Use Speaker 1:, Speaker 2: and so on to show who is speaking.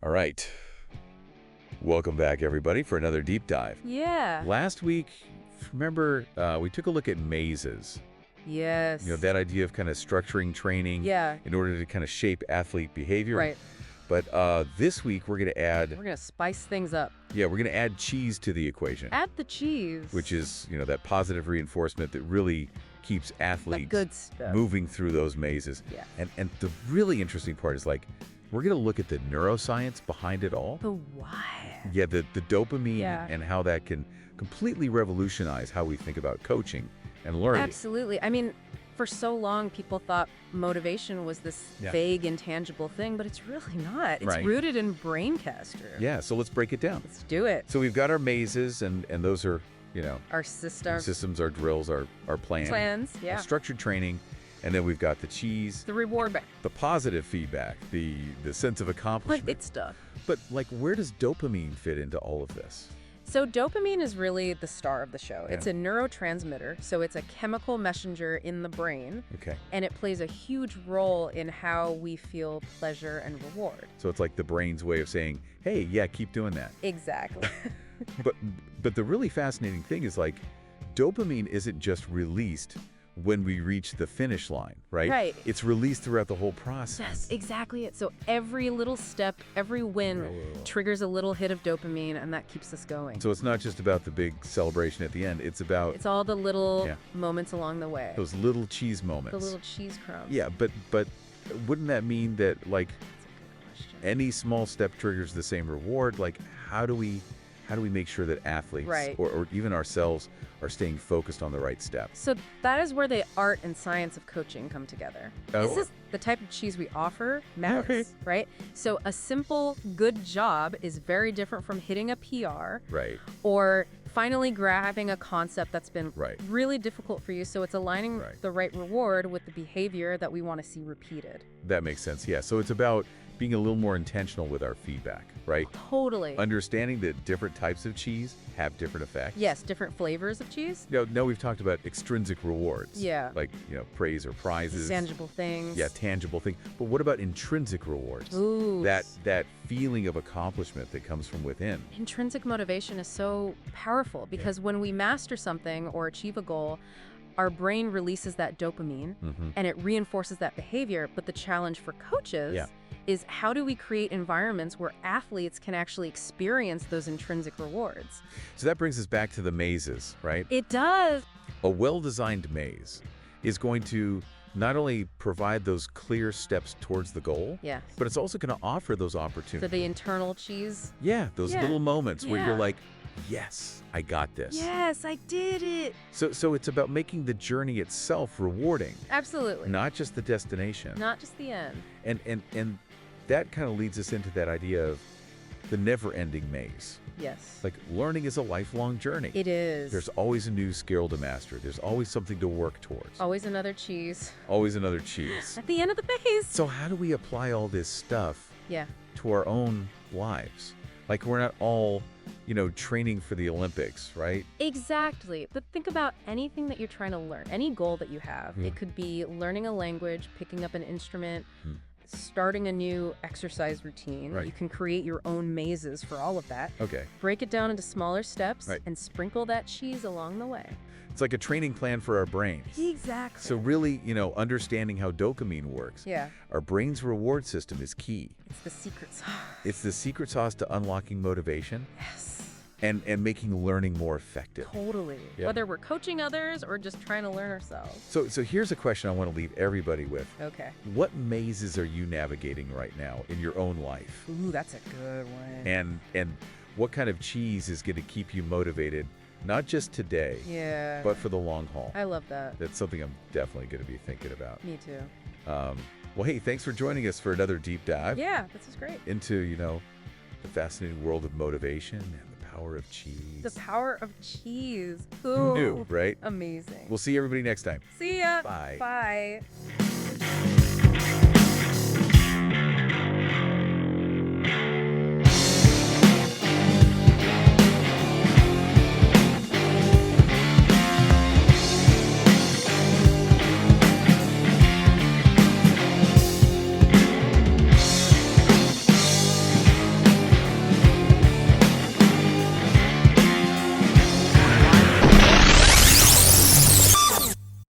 Speaker 1: All right. Welcome back, everybody, for another deep dive.
Speaker 2: Yeah.
Speaker 1: Last week, remember, we took a look at mazes.
Speaker 2: Yes.
Speaker 1: That idea of kind of structuring training in order to kind of shape athlete behavior.
Speaker 2: Right.
Speaker 1: But this week, we're going to add...
Speaker 2: We're going to spice things up.
Speaker 1: Yeah, we're going to add cheese to the equation.
Speaker 2: Add the cheese.
Speaker 1: Which is, that positive reinforcement that really keeps athletes
Speaker 2: good stuff.
Speaker 1: Moving through those mazes.
Speaker 2: Yeah.
Speaker 1: And the really interesting part is, we're going to look at the neuroscience behind it all.
Speaker 2: The why.
Speaker 1: Yeah, the dopamine and how that can completely revolutionize how we think about coaching and learning.
Speaker 2: Absolutely. I mean, for so long, people thought motivation was this vague, intangible thing, but it's really not. It's rooted in braincaster.
Speaker 1: Yeah, so let's break it down.
Speaker 2: Let's do it.
Speaker 1: So we've got our mazes, and those are,
Speaker 2: our systems,
Speaker 1: our drills, our plans,
Speaker 2: yeah.
Speaker 1: Structured training. And then we've got the cheese.
Speaker 2: The reward back.
Speaker 1: The positive feedback, the sense of accomplishment.
Speaker 2: It's stuff.
Speaker 1: But, where does dopamine fit into all of this?
Speaker 2: So dopamine is really the star of the show.
Speaker 1: Yeah.
Speaker 2: It's a neurotransmitter, so it's a chemical messenger in the brain.
Speaker 1: Okay.
Speaker 2: And it plays a huge role in how we feel pleasure and reward.
Speaker 1: So it's like the brain's way of saying, hey, yeah, keep doing that.
Speaker 2: Exactly.
Speaker 1: But the really fascinating thing is, dopamine isn't just released when we reach the finish line, right?
Speaker 2: Right.
Speaker 1: It's released throughout the whole process.
Speaker 2: Yes, exactly it. So every little step, every win triggers a little hit of dopamine, and that keeps us going.
Speaker 1: So it's not just about the big celebration at the end. It's about...
Speaker 2: It's all the little moments along the way.
Speaker 1: Those little cheese moments.
Speaker 2: The little cheese crumbs.
Speaker 1: Yeah, but wouldn't that mean that,
Speaker 2: That's a good question.
Speaker 1: any small step triggers the same reward? How do we make sure that athletes or even ourselves are staying focused on the right step?
Speaker 2: So that is where the art and science of coaching come together. This is the type of cheese we offer matters, right? So a simple good job is very different from hitting a PR or finally grabbing a concept that's been really difficult for you. So it's aligning the right reward with the behavior that we want to see repeated.
Speaker 1: That makes sense, yeah. So it's about being a little more intentional with our feedback, right?
Speaker 2: Totally.
Speaker 1: Understanding that different types of cheese have different effects.
Speaker 2: Yes, different flavors of cheese.
Speaker 1: No, we've talked about extrinsic rewards.
Speaker 2: Yeah.
Speaker 1: Praise or prizes.
Speaker 2: Tangible things.
Speaker 1: Yeah, tangible things. But what about intrinsic rewards?
Speaker 2: Ooh.
Speaker 1: That feeling of accomplishment that comes from within.
Speaker 2: Intrinsic motivation is so powerful because when we master something or achieve a goal, our brain releases that dopamine and it reinforces that behavior. But the challenge for coaches is how do we create environments where athletes can actually experience those intrinsic rewards?
Speaker 1: So that brings us back to the mazes, right?
Speaker 2: It does.
Speaker 1: A well-designed maze is going to not only provide those clear steps towards the goal, but it's also going to offer those opportunities.
Speaker 2: For the internal cheese?
Speaker 1: Yeah, those little moments where you're like, yes, I got this.
Speaker 2: Yes, I did it.
Speaker 1: So it's about making the journey itself rewarding.
Speaker 2: Absolutely.
Speaker 1: Not just the destination.
Speaker 2: Not just the end.
Speaker 1: And that kind of leads us into that idea of the never-ending maze.
Speaker 2: Yes.
Speaker 1: Learning is a lifelong journey.
Speaker 2: It is.
Speaker 1: There's always a new skill to master. There's always something to work towards.
Speaker 2: Always another cheese.
Speaker 1: Always another cheese.
Speaker 2: At the end of the maze.
Speaker 1: So how do we apply all this stuff to our own lives? We're not all, training for the Olympics, right?
Speaker 2: Exactly. But think about anything that you're trying to learn, any goal that you have. It could be learning a language, picking up an instrument, starting a new exercise routine. You can create your own mazes for all of that.
Speaker 1: Okay.
Speaker 2: Break it down into smaller steps and sprinkle that cheese along the way.
Speaker 1: It's like a training plan for our brains.
Speaker 2: Exactly.
Speaker 1: So really, understanding how dopamine works.
Speaker 2: Yeah.
Speaker 1: Our brain's reward system is key.
Speaker 2: It's the secret sauce.
Speaker 1: It's the secret sauce to unlocking motivation.
Speaker 2: Yes.
Speaker 1: And making learning more effective.
Speaker 2: Totally.
Speaker 1: Yep.
Speaker 2: Whether we're coaching others or just trying to learn ourselves.
Speaker 1: So here's a question I want to leave everybody with.
Speaker 2: Okay.
Speaker 1: What mazes are you navigating right now in your own life?
Speaker 2: Ooh, that's a good one.
Speaker 1: And what kind of cheese is going to keep you motivated, not just today, but for the long haul?
Speaker 2: I love that.
Speaker 1: That's something I'm definitely going to be thinking about.
Speaker 2: Me too.
Speaker 1: Well, hey, thanks for joining us for another deep dive.
Speaker 2: Yeah, this is great.
Speaker 1: Into, the fascinating world of motivation and the power of cheese.
Speaker 2: The power of cheese. Ooh.
Speaker 1: Who knew, right?
Speaker 2: Amazing.
Speaker 1: We'll see everybody next time.
Speaker 2: See ya.
Speaker 1: Bye.
Speaker 2: Bye.